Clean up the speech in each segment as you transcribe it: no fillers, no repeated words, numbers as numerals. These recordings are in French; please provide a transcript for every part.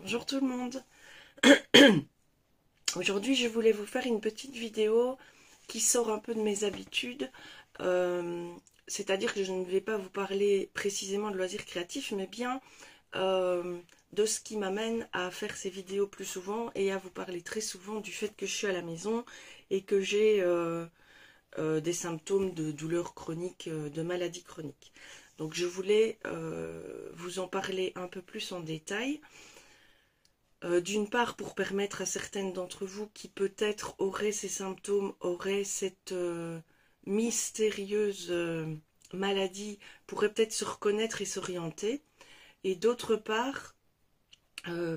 Bonjour tout le monde. Aujourd'hui, je voulais vous faire une petite vidéo qui sort un peu de mes habitudes. Euh, C'est-à-dire que je ne vais pas vous parler précisément de loisirs créatifs, mais bien euh, de ce qui m'amène à faire ces vidéos plus souvent et à vous parler très souvent du fait que je suis à la maison et que j'ai des symptômes de douleurs chroniques, de maladies chroniques. Donc je voulais vous en parler un peu plus en détail. D'une part, pour permettre à certaines d'entre vous qui peut-être auraient ces symptômes, auraient cette mystérieuse maladie, pourraient peut-être se reconnaître et s'orienter. Et d'autre part,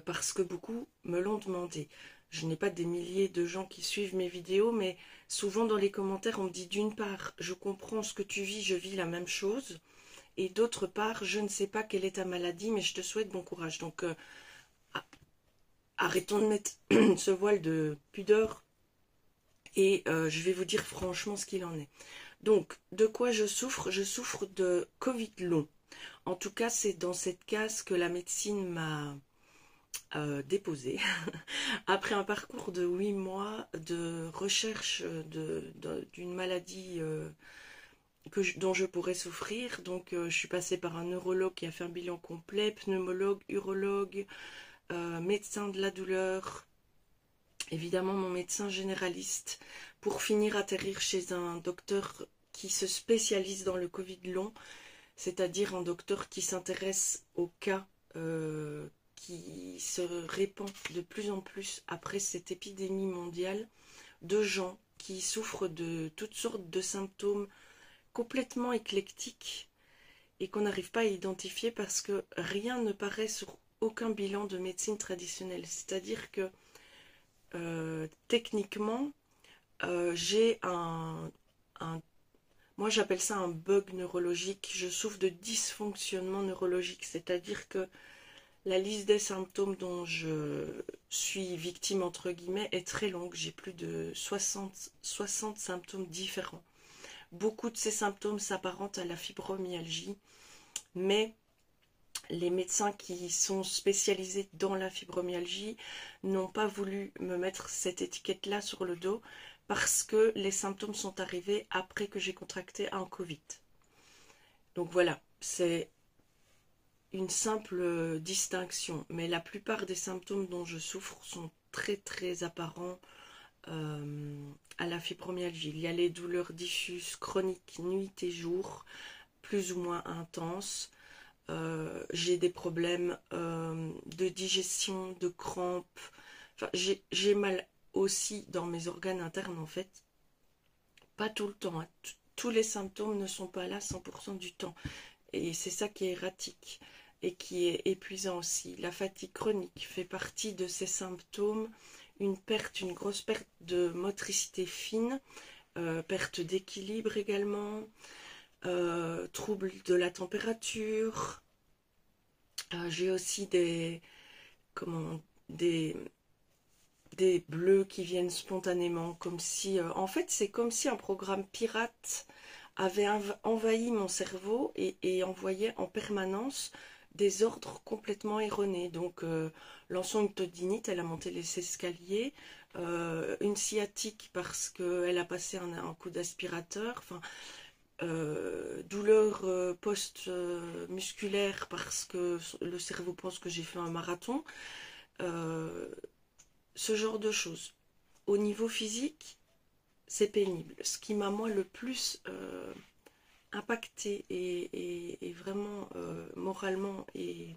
parce que beaucoup me l'ont demandé. Je n'ai pas des milliers de gens qui suivent mes vidéos, mais souvent dans les commentaires, on me dit d'une part, je comprends ce que tu vis, je vis la même chose. Et d'autre part, je ne sais pas quelle est ta maladie, mais je te souhaite bon courage. Donc, arrêtons de mettre ce voile de pudeur et je vais vous dire franchement ce qu'il en est. Donc, de quoi je souffre? Je souffre de Covid long. En tout cas, c'est dans cette case que la médecine m'a déposée. Après un parcours de 8 mois de recherche d'une maladie dont je pourrais souffrir. Donc, je suis passée par un neurologue qui a fait un bilan complet, pneumologue, urologue, médecin de la douleur, évidemment mon médecin généraliste, pour finir atterrir chez un docteur qui se spécialise dans le Covid long, c'est-à-dire un docteur qui s'intéresse aux cas qui se répand de plus en plus après cette épidémie mondiale de gens qui souffrent de toutes sortes de symptômes complètement éclectiques et qu'on n'arrive pas à identifier parce que rien ne paraît sur aucun bilan de médecine traditionnelle. C'est-à-dire que techniquement, j'ai un, moi j'appelle ça un bug neurologique. Je souffre de dysfonctionnement neurologique, c'est-à-dire que la liste des symptômes dont je suis victime entre guillemets est très longue. J'ai plus de 60 symptômes différents. Beaucoup de ces symptômes s'apparentent à la fibromyalgie, mais les médecins qui sont spécialisés dans la fibromyalgie n'ont pas voulu me mettre cette étiquette-là sur le dos parce que les symptômes sont arrivés après que j'ai contracté un Covid. Donc voilà, c'est une simple distinction, mais la plupart des symptômes dont je souffre sont très très apparents à la fibromyalgie. Il y a les douleurs diffuses, chroniques, nuit et jour, plus ou moins intenses. J'ai des problèmes de digestion, de crampes. Enfin, j'ai mal aussi dans mes organes internes en fait. Pas tout le temps, hein. Tous les symptômes ne sont pas là 100% du temps. Et c'est ça qui est erratique et qui est épuisant aussi. La fatigue chronique fait partie de ces symptômes. Une grosse perte de motricité fine, perte d'équilibre également, trouble de la température. J'ai aussi comment, des, des bleus qui viennent spontanément, comme si, en fait, c'est comme si un programme pirate avait envahi mon cerveau et envoyait en permanence des ordres complètement erronés. Donc, lançons une tendinite, elle a monté les escaliers, une sciatique parce qu'elle a passé un coup d'aspirateur, enfin, douleur post-musculaire parce que le cerveau pense que j'ai fait un marathon, euh, ce genre de choses. Au niveau physique, c'est pénible. Ce qui m'a moi le plus impacté et vraiment moralement et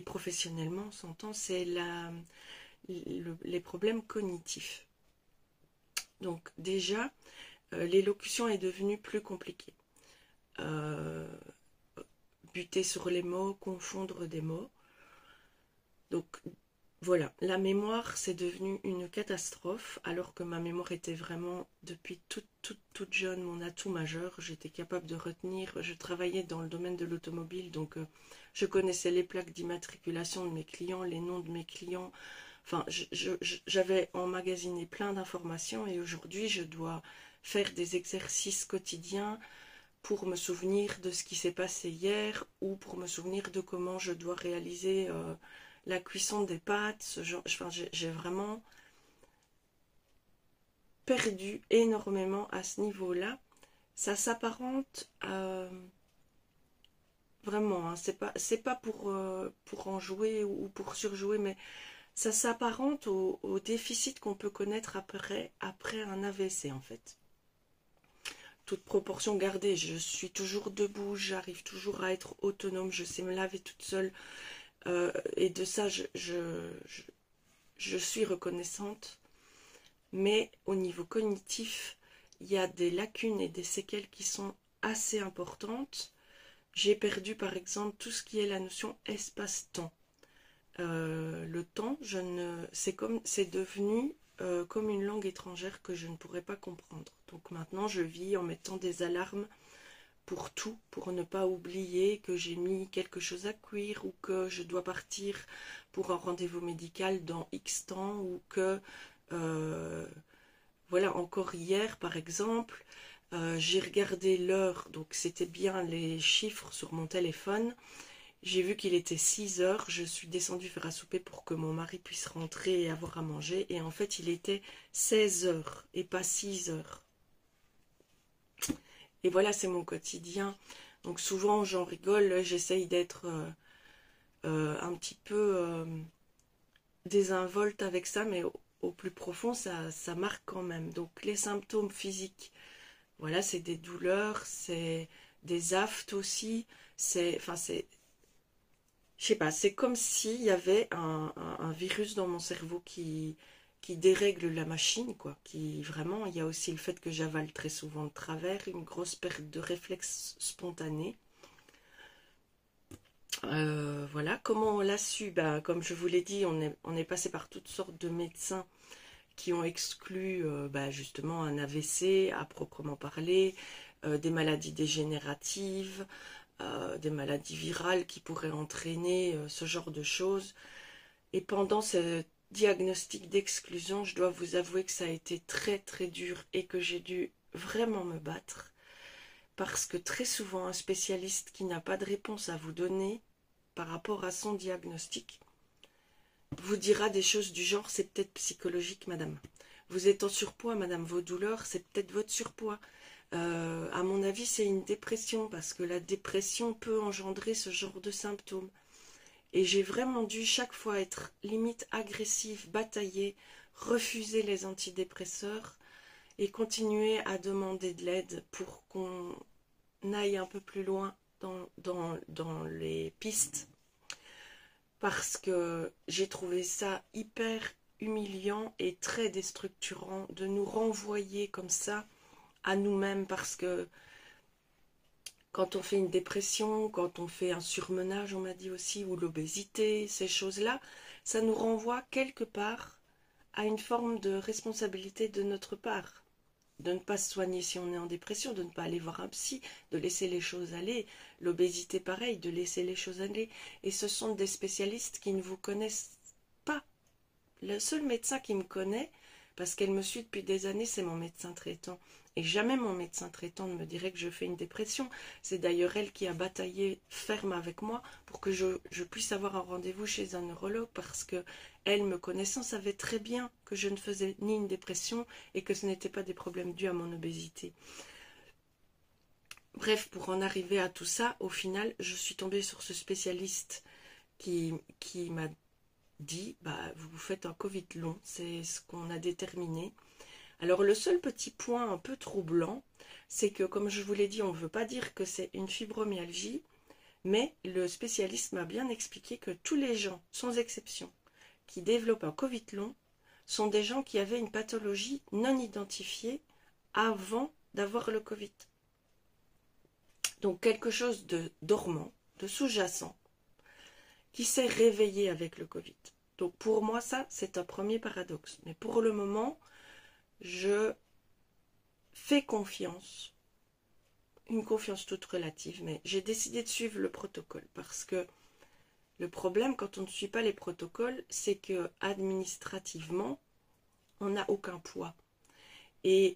professionnellement, on s'entend, c'est les problèmes cognitifs. Donc déjà, l'élocution est devenue plus compliquée. Euh, Buter sur les mots, confondre des mots. Donc voilà, la mémoire c'est devenu une catastrophe alors que ma mémoire était vraiment depuis toute jeune mon atout majeur. J'étais capable de retenir, je travaillais dans le domaine de l'automobile donc je connaissais les plaques d'immatriculation de mes clients, les noms de mes clients. Enfin, j'avais emmagasiné plein d'informations et aujourd'hui je dois faire des exercices quotidiens pour me souvenir de ce qui s'est passé hier ou pour me souvenir de comment je dois réaliser la cuisson des pâtes, ce genre, enfin, j'ai vraiment perdu énormément à ce niveau-là. Ça s'apparente à... Vraiment, hein, c'est pas pour en jouer ou pour surjouer, mais ça s'apparente au déficit qu'on peut connaître après un AVC en fait. Toute proportion gardée, je suis toujours debout, j'arrive toujours à être autonome, je sais me laver toute seule. Et de ça, je suis reconnaissante. Mais au niveau cognitif, il y a des lacunes et des séquelles qui sont assez importantes. J'ai perdu par exemple tout ce qui est la notion espace-temps. Le temps, c'est devenu comme une langue étrangère que je ne pourrais pas comprendre. Donc maintenant, je vis en mettant des alarmes pour tout, pour ne pas oublier que j'ai mis quelque chose à cuire ou que je dois partir pour un rendez-vous médical dans X temps ou que, voilà, encore hier par exemple, j'ai regardé l'heure, donc c'était bien les chiffres sur mon téléphone. J'ai vu qu'il était 6 heures, je suis descendue faire à souper pour que mon mari puisse rentrer et avoir à manger. Et en fait, il était 16 heures et pas 6 heures. Et voilà, c'est mon quotidien. Donc souvent, j'en rigole, j'essaye d'être un petit peu désinvolte avec ça, mais au plus profond, ça marque quand même. Donc les symptômes physiques, voilà, c'est des douleurs, c'est des aphtes aussi, enfin, je sais pas, c'est comme s'il y avait un virus dans mon cerveau qui dérègle la machine, quoi. Qui vraiment, il y a aussi le fait que j'avale très souvent de travers, une grosse perte de réflexe spontané. Voilà, comment on l'a su? Bah, comme je vous l'ai dit, on est passé par toutes sortes de médecins qui ont exclu bah, justement un AVC à proprement parler, des maladies dégénératives, des maladies virales qui pourraient entraîner ce genre de choses. Et pendant ce diagnostic d'exclusion, je dois vous avouer que ça a été très très dur et que j'ai dû vraiment me battre parce que très souvent un spécialiste qui n'a pas de réponse à vous donner par rapport à son diagnostic vous dira des choses du genre c'est peut-être psychologique madame. Vous êtes en surpoids madame, vos douleurs c'est peut-être votre surpoids. À mon avis, c'est une dépression parce que la dépression peut engendrer ce genre de symptômes. Et j'ai vraiment dû chaque fois être limite agressive, batailler, refuser les antidépresseurs et continuer à demander de l'aide pour qu'on aille un peu plus loin dans les pistes. Parce que j'ai trouvé ça hyper humiliant et très déstructurant de nous renvoyer comme ça à nous-mêmes parce que quand on fait une dépression, quand on fait un surmenage, on m'a dit aussi, ou l'obésité, ces choses-là, ça nous renvoie quelque part à une forme de responsabilité de notre part. De ne pas se soigner si on est en dépression, de ne pas aller voir un psy, de laisser les choses aller. L'obésité, pareil, de laisser les choses aller. Et ce sont des spécialistes qui ne vous connaissent pas. Le seul médecin qui me connaît, parce qu'elle me suit depuis des années, c'est mon médecin traitant. Et jamais mon médecin traitant ne me dirait que je fais une dépression. C'est d'ailleurs elle qui a bataillé ferme avec moi pour que je puisse avoir un rendez-vous chez un neurologue parce que elle, me connaissant, savait très bien que je ne faisais ni une dépression et que ce n'était pas des problèmes dus à mon obésité. Bref, pour en arriver à tout ça, au final, je suis tombée sur ce spécialiste qui m'a dit, bah, vous faites un Covid long, c'est ce qu'on a déterminé. Alors le seul petit point un peu troublant, c'est que comme je vous l'ai dit, on ne veut pas dire que c'est une fibromyalgie, mais le spécialiste m'a bien expliqué que tous les gens, sans exception, qui développent un Covid long, sont des gens qui avaient une pathologie non identifiée avant d'avoir le Covid. Donc quelque chose de dormant, de sous-jacent, qui s'est réveillé avec le Covid. Donc pour moi, ça, c'est un premier paradoxe. Mais pour le moment, je fais confiance, une confiance toute relative, mais j'ai décidé de suivre le protocole parce que le problème quand on ne suit pas les protocoles, c'est que administrativement, on n'a aucun poids. Et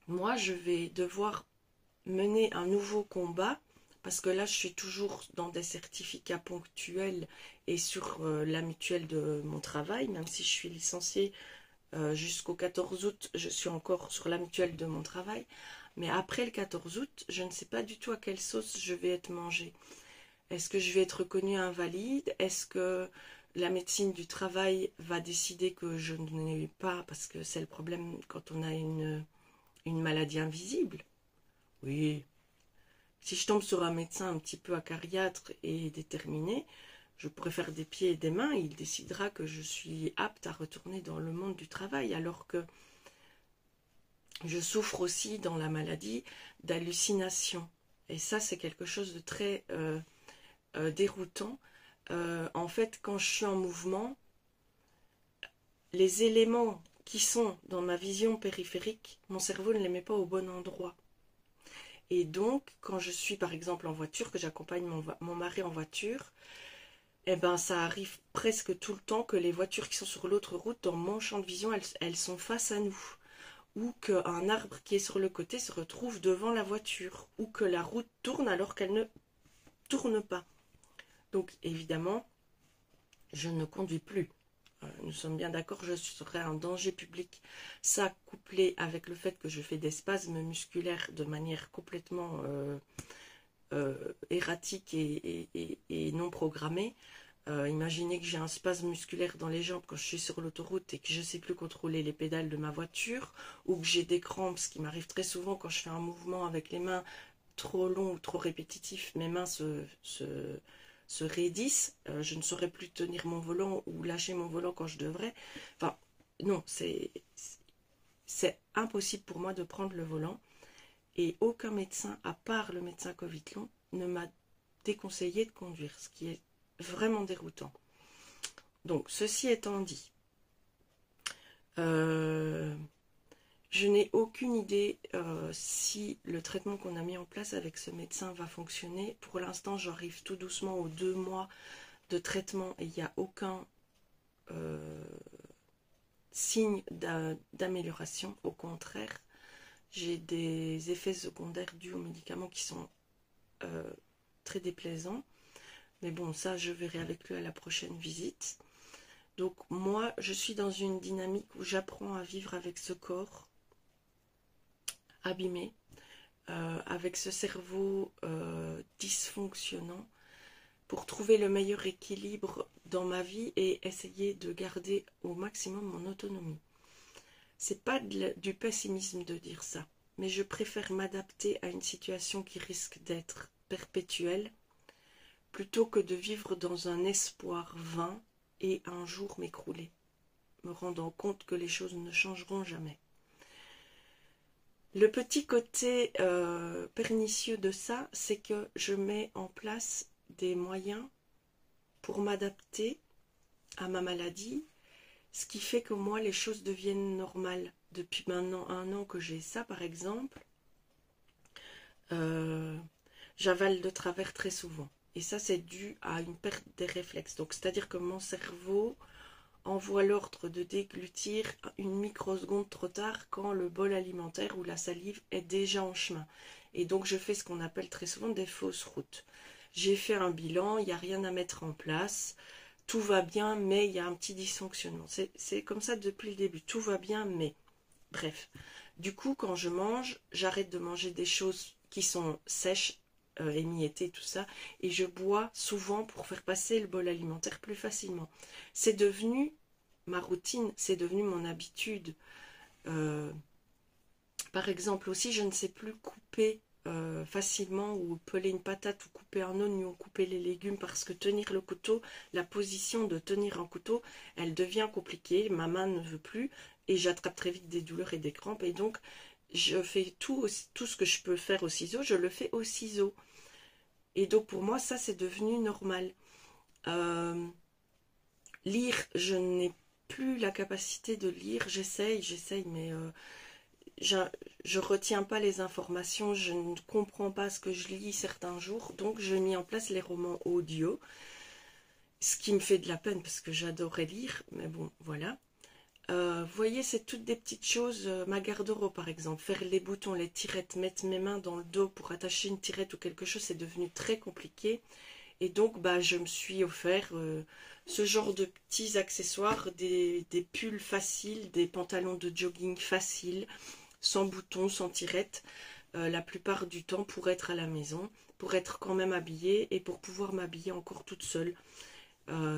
moi, je vais devoir mener un nouveau combat parce que là je suis toujours dans des certificats ponctuels et sur la mutuelle de mon travail, même si je suis licenciée jusqu'au 14 août, je suis encore sur la mutuelle de mon travail. Mais après le 14 août, je ne sais pas du tout à quelle sauce je vais être mangée. Est-ce que je vais être reconnue invalide? Est-ce que la médecine du travail va décider que je n'ai pas, parce que c'est le problème quand on a une maladie invisible? Oui. Si je tombe sur un médecin un petit peu acariâtre et déterminé, je pourrais faire des pieds et des mains, et il décidera que je suis apte à retourner dans le monde du travail, alors que je souffre aussi dans la maladie d'hallucinations. Et ça, c'est quelque chose de très déroutant. En fait, quand je suis en mouvement, les éléments qui sont dans ma vision périphérique, mon cerveau ne les met pas au bon endroit. Et donc, quand je suis par exemple en voiture, que j'accompagne mon mari en voiture, eh ben, ça arrive presque tout le temps que les voitures qui sont sur l'autre route, dans mon champ de vision, elles sont face à nous. Ou qu'un arbre qui est sur le côté se retrouve devant la voiture. Ou que la route tourne alors qu'elle ne tourne pas. Donc évidemment, je ne conduis plus. Nous sommes bien d'accord, je serais un danger public. Ça, couplé avec le fait que je fais des spasmes musculaires de manière complètement erratique et non programmée. Imaginez que j'ai un spasme musculaire dans les jambes quand je suis sur l'autoroute et que je ne sais plus contrôler les pédales de ma voiture, ou que j'ai des crampes, ce qui m'arrive très souvent quand je fais un mouvement avec les mains trop long ou trop répétitif, mes mains se raidissent, je ne saurais plus tenir mon volant ou lâcher mon volant quand je devrais. Enfin, non, c'est impossible pour moi de prendre le volant, et aucun médecin, à part le médecin Covid long, ne m'a déconseillé de conduire, ce qui est vraiment déroutant. Donc, ceci étant dit, je n'ai aucune idée si le traitement qu'on a mis en place avec ce médecin va fonctionner. Pour l'instant, j'arrive tout doucement aux 2 mois de traitement et il n'y a aucun signe d'amélioration. Au contraire, j'ai des effets secondaires dus aux médicaments qui sont très déplaisants. Mais bon, ça, je verrai avec lui à la prochaine visite. Donc moi, je suis dans une dynamique où j'apprends à vivre avec ce corps abîmé, avec ce cerveau dysfonctionnant, pour trouver le meilleur équilibre dans ma vie et essayer de garder au maximum mon autonomie. C'est pas du pessimisme de dire ça, mais je préfère m'adapter à une situation qui risque d'être perpétuelle, plutôt que de vivre dans un espoir vain et un jour m'écrouler, me rendant compte que les choses ne changeront jamais. Le petit côté pernicieux de ça, c'est que je mets en place des moyens pour m'adapter à ma maladie, ce qui fait que moi, les choses deviennent normales. Depuis maintenant 1 an que j'ai ça, par exemple, j'avale de travers très souvent. Et ça, c'est dû à une perte des réflexes. Donc, c'est-à-dire que mon cerveau envoie l'ordre de déglutir une microseconde trop tard quand le bol alimentaire ou la salive est déjà en chemin. Et donc, je fais ce qu'on appelle très souvent des fausses routes. J'ai fait un bilan, il n'y a rien à mettre en place, tout va bien, mais il y a un petit dysfonctionnement. C'est comme ça depuis le début, tout va bien, mais... Bref. Du coup, quand je mange, j'arrête de manger des choses qui sont sèches, émiettées, tout ça, et je bois souvent pour faire passer le bol alimentaire plus facilement. C'est devenu ma routine, c'est devenu mon habitude. Par exemple aussi, je ne sais plus couper facilement ou peler une patate ou couper un oignon, couper les légumes, parce que tenir le couteau, la position de tenir un couteau, elle devient compliquée, ma main ne veut plus et j'attrape très vite des douleurs et des crampes, et donc je fais tout ce que je peux faire au ciseau, je le fais au ciseau. Et donc pour moi, ça c'est devenu normal. Lire, je n'ai plus la capacité de lire, j'essaye, mais je retiens pas les informations, je ne comprends pas ce que je lis certains jours, donc j'ai mis en place les romans audio, ce qui me fait de la peine parce que j'adorais lire, mais bon, voilà. Vous voyez, c'est toutes des petites choses. Ma garde-robe, par exemple, faire les boutons, les tirettes, mettre mes mains dans le dos pour attacher une tirette ou quelque chose, c'est devenu très compliqué. Et donc, bah, je me suis offert ce genre de petits accessoires, des pulls faciles, des pantalons de jogging faciles, sans boutons, sans tirette, la plupart du temps pour être à la maison, pour être quand même habillée et pour pouvoir m'habiller encore toute seule.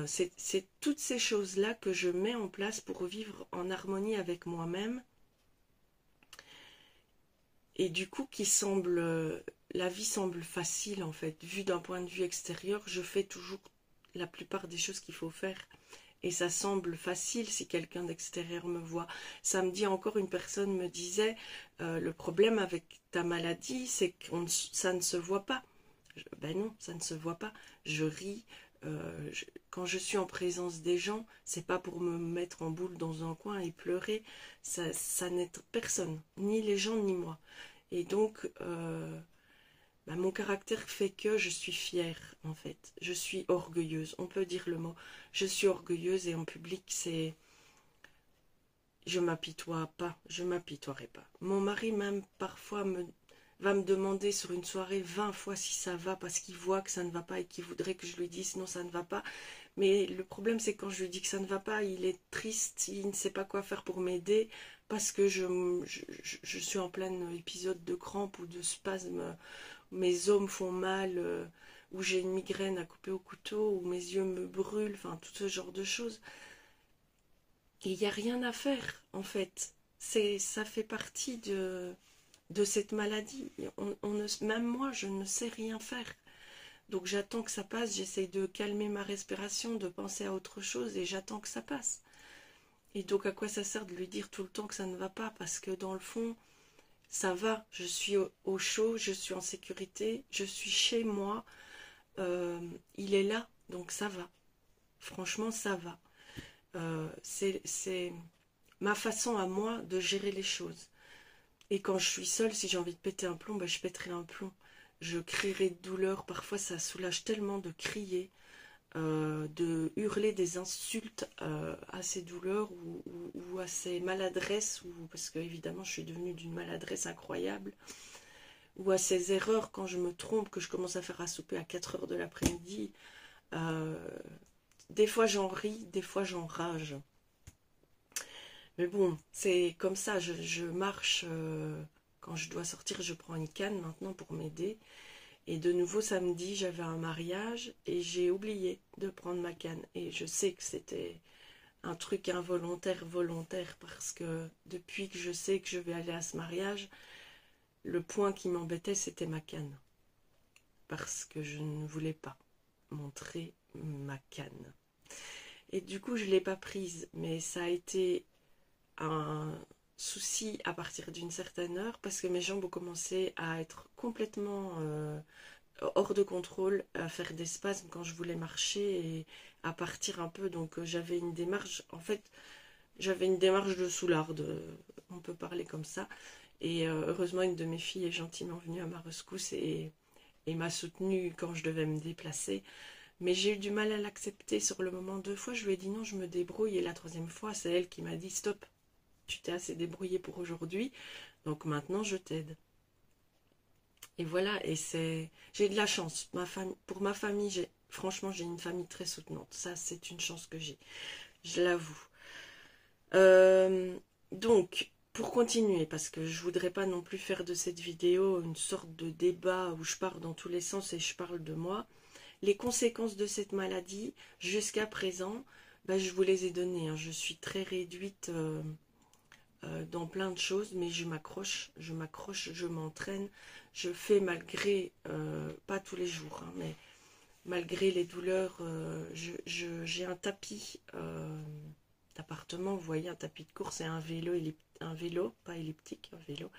C'est toutes ces choses-là que je mets en place pour vivre en harmonie avec moi-même et du coup la vie semble facile en fait. Vu d'un point de vue extérieur, je fais toujours la plupart des choses qu'il faut faire et ça semble facile si quelqu'un d'extérieur me voit. Samedi encore, une personne me disait le problème avec ta maladie, c'est que ça ne se voit pas. Ben non, ça ne se voit pas. Je ris. Quand je suis en présence des gens, c'est pas pour me mettre en boule dans un coin et pleurer. Ça n'aide personne, ni les gens ni moi. Et donc, ben, mon caractère fait que je suis fière, en fait. Je suis orgueilleuse. On peut dire le mot. Je suis orgueilleuse et en public, c'est... Je m'apitoie pas. Je m'apitoierai pas. Mon mari même parfois va me demander sur une soirée 20 fois si ça va parce qu'il voit que ça ne va pas et qu'il voudrait que je lui dise non, ça ne va pas. Mais le problème, c'est que quand je lui dis que ça ne va pas, il est triste, il ne sait pas quoi faire pour m'aider parce que je suis en plein épisode de crampe ou de spasme, mes os me font mal, ou j'ai une migraine à couper au couteau, ou mes yeux me brûlent, enfin tout ce genre de choses. Et il n'y a rien à faire, en fait. Ça fait partie de cette maladie. Même moi, je ne sais rien faire. Donc j'attends que ça passe, j'essaye de calmer ma respiration, de penser à autre chose et j'attends que ça passe. Et donc à quoi ça sert de lui dire tout le temps que ça ne va pas? Parce que dans le fond, ça va. Je suis au chaud, je suis en sécurité, je suis chez moi. Il est là, donc ça va. Franchement, ça va. C'est ma façon à moi de gérer les choses. Et quand je suis seule, si j'ai envie de péter un plomb, ben je pèterai un plomb. Je crierai de douleur. Parfois, ça soulage tellement de crier, de hurler des insultes à ces douleurs ou à ces maladresses, parce que évidemment, je suis devenue d'une maladresse incroyable, ou à ces erreurs quand je me trompe, que je commence à faire à souper à 4 heures de l'après-midi. Euh, des fois, j'en ris, des fois, j'en rage. Mais bon, c'est comme ça, je marche, quand je dois sortir, je prends une canne maintenant pour m'aider. Et de nouveau, samedi, j'avais un mariage et j'ai oublié de prendre ma canne. Et je sais que c'était un truc involontaire, volontaire, parce que depuis que je sais que je vais aller à ce mariage, le point qui m'embêtait, c'était ma canne. Parce que je ne voulais pas montrer ma canne. Et du coup, je ne l'ai pas prise, mais ça a été un souci à partir d'une certaine heure parce que mes jambes ont commencé à être complètement hors de contrôle, à faire des spasmes quand je voulais marcher et à partir un peu. Donc j'avais une démarche, en fait, j'avais une démarche de soularde, on peut parler comme ça. Et heureusement, une de mes filles est gentiment venue à ma rescousse et m'a soutenue quand je devais me déplacer. Mais j'ai eu du mal à l'accepter sur le moment. 2 fois, je lui ai dit non, je me débrouille. Et la 3e fois, c'est elle qui m'a dit stop, tu t'es assez débrouillé pour aujourd'hui, donc maintenant je t'aide. Et voilà, et j'ai de la chance. Pour ma famille, franchement, j'ai une famille très soutenante. Ça, c'est une chance que j'ai, je l'avoue. Euh, donc, pour continuer, parce que je voudrais pas non plus faire de cette vidéo une sorte de débat où je pars dans tous les sens et je parle de moi. Les conséquences de cette maladie, jusqu'à présent, bah, je vous les ai données, hein. Je suis très réduite dans plein de choses, mais je m'accroche, je m'entraîne, je fais malgré, pas tous les jours, hein, mais malgré les douleurs, j'ai un tapis d'appartement, vous voyez, un tapis de course et un vélo, pas elliptique, un vélo.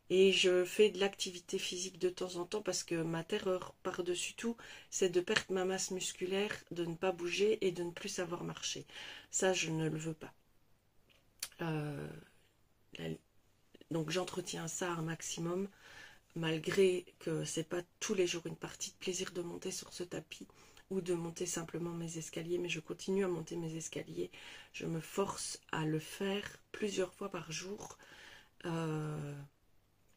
Et je fais de l'activité physique de temps en temps parce que ma terreur par-dessus tout, c'est de perdre ma masse musculaire, de ne pas bouger et de ne plus savoir marcher. Ça, je ne le veux pas. Euh, donc j'entretiens ça un maximum, malgré que c'est pas tous les jours une partie de plaisir de monter sur ce tapis. ou de monter simplement mes escaliers, mais je continue à monter mes escaliers. Je me force à le faire plusieurs fois par jour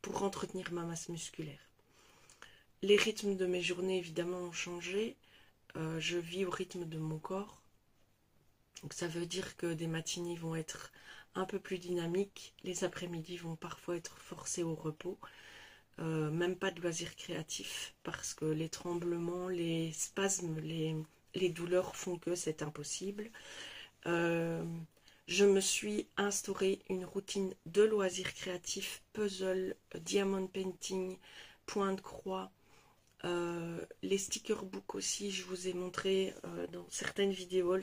pour entretenir ma masse musculaire. Les rythmes de mes journées, évidemment, ont changé. Je vis au rythme de mon corps. Donc ça veut dire que des matinées vont être un peu plus dynamiques. Les après-midi vont parfois être forcés au repos. Même pas de loisirs créatifs parce que les tremblements, les spasmes, les douleurs font que c'est impossible. Je me suis instauré une routine de loisirs créatifs, puzzle, diamond painting, point de croix, les sticker books aussi, je vous ai montré dans certaines vidéos,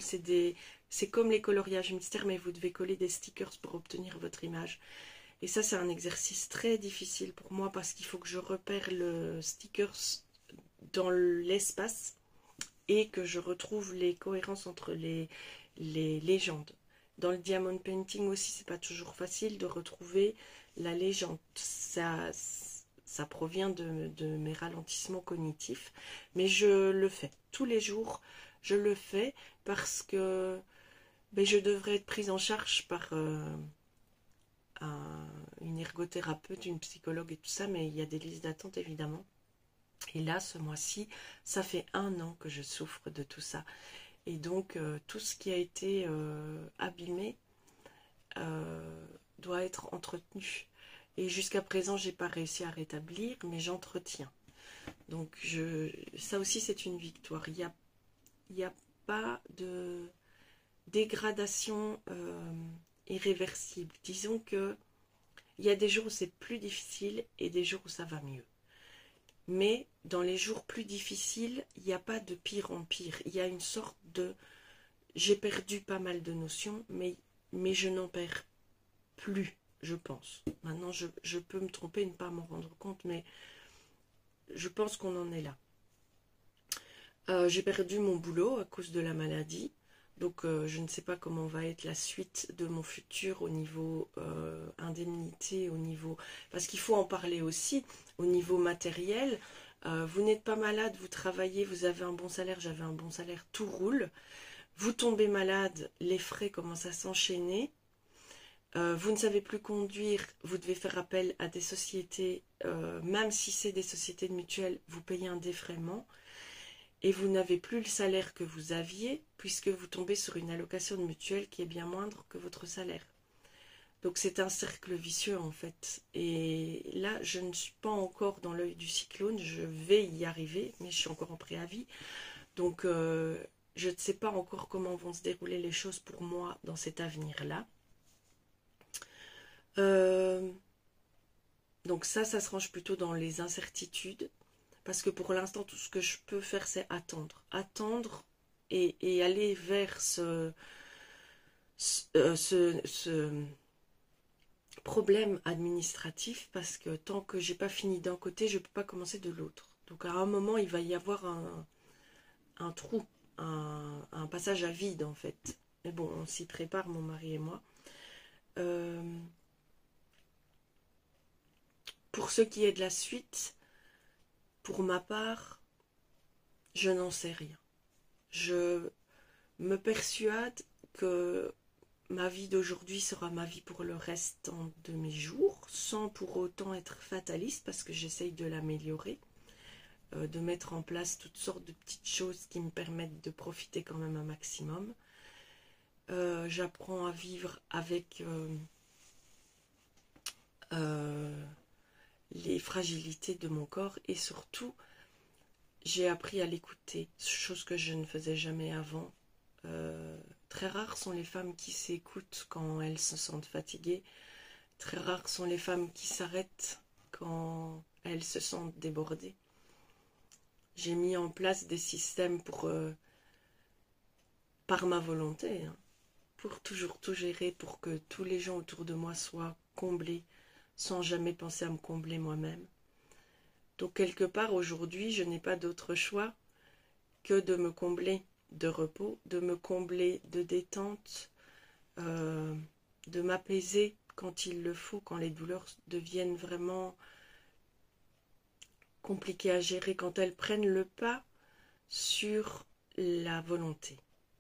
c'est comme les coloriages mystères, mais vous devez coller des stickers pour obtenir votre image. Et ça, c'est un exercice très difficile pour moi parce qu'il faut que je repère le stickers dans l'espace et que je retrouve les cohérences entre les légendes. Dans le diamond painting aussi, c'est pas toujours facile de retrouver la légende. Ça provient de mes ralentissements cognitifs, mais je le fais tous les jours. Je le fais parce que je devrais être prise en charge par une ergothérapeute, une psychologue et tout ça, mais il y a des listes d'attente évidemment. Et là, ce mois-ci, ça fait 1 an que je souffre de tout ça. Et donc, tout ce qui a été abîmé doit être entretenu. Et jusqu'à présent, j'ai pas réussi à rétablir, mais j'entretiens. Donc, ça aussi, c'est une victoire. Il y a pas de dégradation irréversible. Disons que il y a des jours où c'est plus difficile et des jours où ça va mieux. Mais dans les jours plus difficiles, il n'y a pas de pire en pire. Il y a une sorte de... J'ai perdu pas mal de notions, mais je n'en perds plus, je pense. Maintenant, je peux me tromper et ne pas m'en rendre compte, mais je pense qu'on en est là. J'ai perdu mon boulot à cause de la maladie. Donc je ne sais pas comment va être la suite de mon futur au niveau indemnité, au niveau... Parce qu'il faut en parler aussi, au niveau matériel. Vous n'êtes pas malade, vous travaillez, vous avez un bon salaire, j'avais un bon salaire, tout roule. Vous tombez malade, les frais commencent à s'enchaîner. Vous ne savez plus conduire, vous devez faire appel à des sociétés, même si c'est des sociétés de mutuelles, vous payez un défraiement. Et vous n'avez plus le salaire que vous aviez, puisque vous tombez sur une allocation de mutuelle qui est bien moindre que votre salaire. Donc c'est un cercle vicieux en fait. Et là, je ne suis pas encore dans l'œil du cyclone, je vais y arriver, mais je suis encore en préavis. Donc je ne sais pas encore comment vont se dérouler les choses pour moi dans cet avenir-là. Donc ça se range plutôt dans les incertitudes. Parce que pour l'instant, tout ce que je peux faire, c'est attendre. Attendre et aller vers ce problème administratif. Parce que tant que j'ai pas fini d'un côté, je ne peux pas commencer de l'autre. Donc à un moment, il va y avoir un trou, un passage à vide en fait. Mais bon, on s'y prépare, mon mari et moi. Pour ce qui est de la suite... Pour ma part, je n'en sais rien. Je me persuade que ma vie d'aujourd'hui sera ma vie pour le restant de mes jours, sans pour autant être fataliste, parce que j'essaye de l'améliorer, de mettre en place toutes sortes de petites choses qui me permettent de profiter quand même un maximum. J'apprends à vivre avec les fragilités de mon corps et surtout j'ai appris à l'écouter, chose que je ne faisais jamais avant. Très rares sont les femmes qui s'écoutent quand elles se sentent fatiguées, très rares sont les femmes qui s'arrêtent quand elles se sentent débordées. J'ai mis en place des systèmes pour par ma volonté, hein, pour toujours tout gérer, pour que tous les gens autour de moi soient comblés sans jamais penser à me combler moi-même. Donc quelque part aujourd'hui, je n'ai pas d'autre choix que de me combler de repos, de me combler de détente, de m'apaiser quand il le faut, quand les douleurs deviennent vraiment compliquées à gérer, quand elles prennent le pas sur la volonté.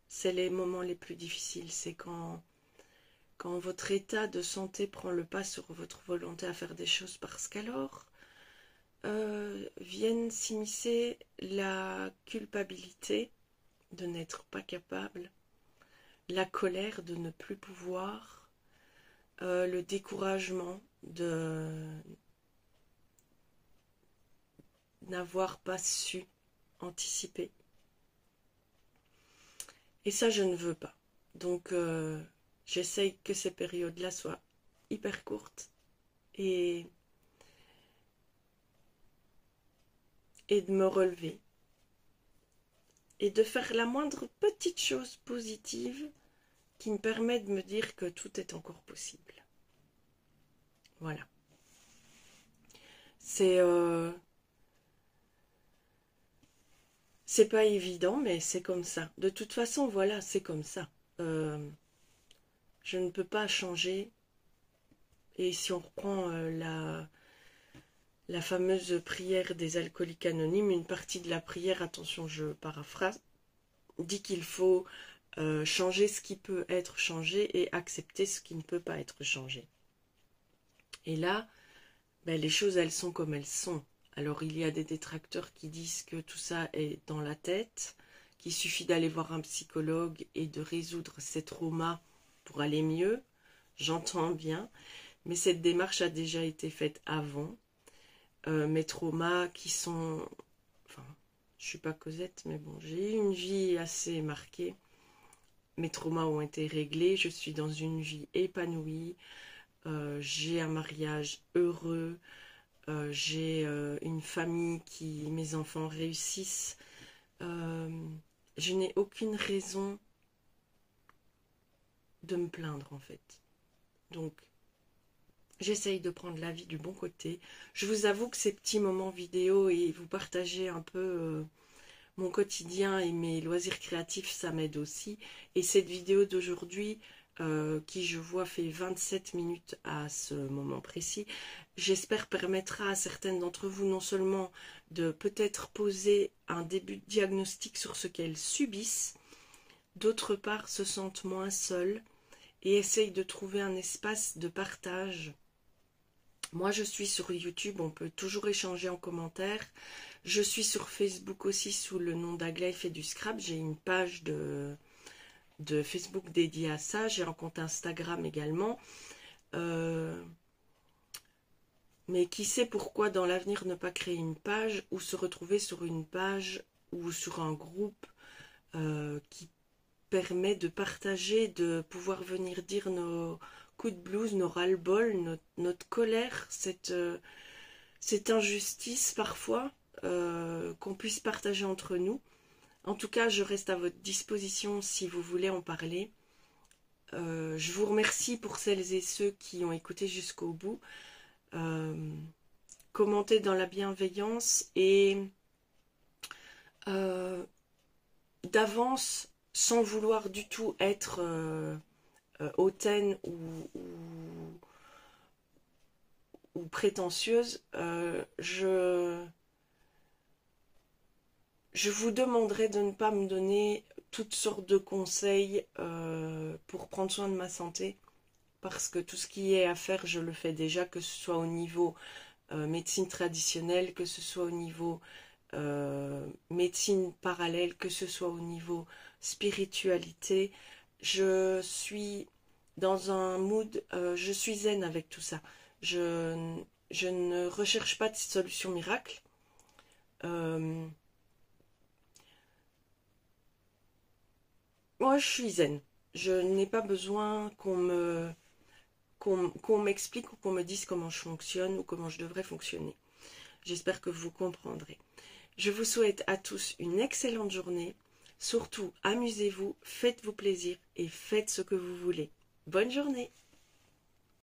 C'est les moments les plus difficiles, c'est quand votre état de santé prend le pas sur votre volonté à faire des choses, parce qu'alors viennent s'immiscer la culpabilité de n'être pas capable, la colère de ne plus pouvoir, le découragement de n'avoir pas su anticiper. Et ça, je ne veux pas. Donc, j'essaye que ces périodes-là soient hyper courtes et de me relever et de faire la moindre petite chose positive qui me permet de me dire que tout est encore possible. Voilà. C'est pas évident, mais c'est comme ça. De toute façon, voilà, c'est comme ça. Je ne peux pas changer. Et si on reprend la fameuse prière des alcooliques anonymes, une partie de la prière, attention, je paraphrase, dit qu'il faut changer ce qui peut être changé et accepter ce qui ne peut pas être changé. Et là, ben, les choses, elles sont comme elles sont. Alors, il y a des détracteurs qui disent que tout ça est dans la tête, qu'il suffit d'aller voir un psychologue et de résoudre ses traumas pour aller mieux. J'entends bien, mais cette démarche a déjà été faite avant. Mes traumas qui sont... Enfin, je ne suis pas Cosette, mais bon, j'ai eu une vie assez marquée. Mes traumas ont été réglés, je suis dans une vie épanouie, j'ai un mariage heureux, j'ai une famille qui, mes enfants réussissent. Je n'ai aucune raison de me plaindre en fait. Donc, j'essaye de prendre la vie du bon côté. Je vous avoue que ces petits moments vidéo et vous partager un peu mon quotidien et mes loisirs créatifs, ça m'aide aussi. Et cette vidéo d'aujourd'hui, qui je vois fait 27 minutes à ce moment précis, j'espère permettra à certaines d'entre vous non seulement de peut-être poser un début de diagnostic sur ce qu'elles subissent, d'autre part se sentent moins seules et essayent de trouver un espace de partage. Moi, je suis sur YouTube, on peut toujours échanger en commentaire. Je suis sur Facebook aussi sous le nom d'Aglaé fait du scrap. J'ai une page de Facebook dédiée à ça. J'ai un compte Instagram également. Mais qui sait pourquoi dans l'avenir ne pas créer une page ou se retrouver sur une page ou sur un groupe qui permet de partager, de pouvoir venir dire nos coups de blues, nos ras-le-bol, notre colère, cette injustice parfois, qu'on puisse partager entre nous. En tout cas, je reste à votre disposition si vous voulez en parler. Je vous remercie pour celles et ceux qui ont écouté jusqu'au bout. Commentez dans la bienveillance et d'avance, sans vouloir du tout être hautaine ou prétentieuse, je vous demanderai de ne pas me donner toutes sortes de conseils pour prendre soin de ma santé, parce que tout ce qui est à faire, je le fais déjà, que ce soit au niveau médecine traditionnelle, que ce soit au niveau médecine parallèle, que ce soit au niveau spiritualité. Je suis dans un mood, je suis zen avec tout ça. Je ne recherche pas de solution miracle. Moi, je suis zen. Je n'ai pas besoin qu'on m'explique ou qu'on me dise comment je fonctionne ou comment je devrais fonctionner. J'espère que vous comprendrez. Je vous souhaite à tous une excellente journée. Surtout, amusez-vous, faites-vous plaisir et faites ce que vous voulez. Bonne journée!